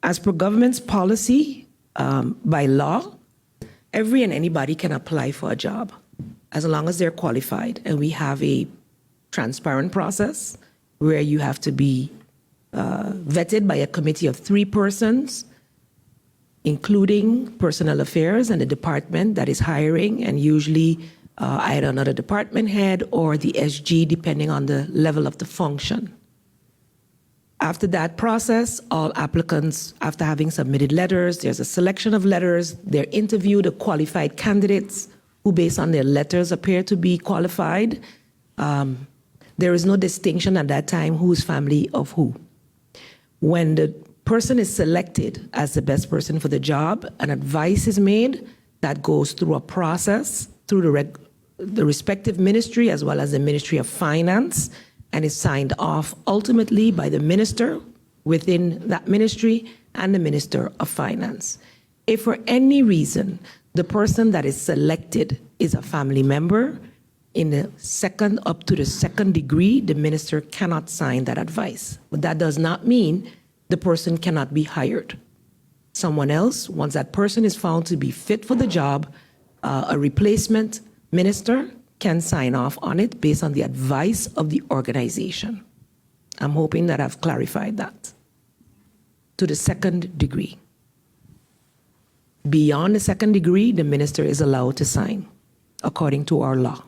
As per government's policy, by law, every and anybody can apply for a job as long as they're qualified. And we have a transparent process where you have to be vetted by a committee of 3 persons, including personnel affairs and the department that is hiring, and usually either another department head or the SG, depending on the level of the function. After that process, all applicants, after having submitted letters, there's a selection of letters. They're interviewed, the qualified candidates who, based on their letters, appear to be qualified. There is no distinction at that time who's family of who. When the person is selected as the best person for the job, an advice is made that goes through a process through the respective ministry as well as the Ministry of Finance, and is signed off ultimately by the minister within that ministry and the Minister of Finance. If for any reason the person that is selected is a family member, in the second up to the 2nd degree, the minister cannot sign that advice. But that does not mean the person cannot be hired. Someone else, once that person is found to be fit for the job, a replacement minister can sign off on it based on the advice of the organization. I'm hoping that I've clarified that. To the 2nd degree. Beyond the 2nd degree, the minister is allowed to sign, according to our law.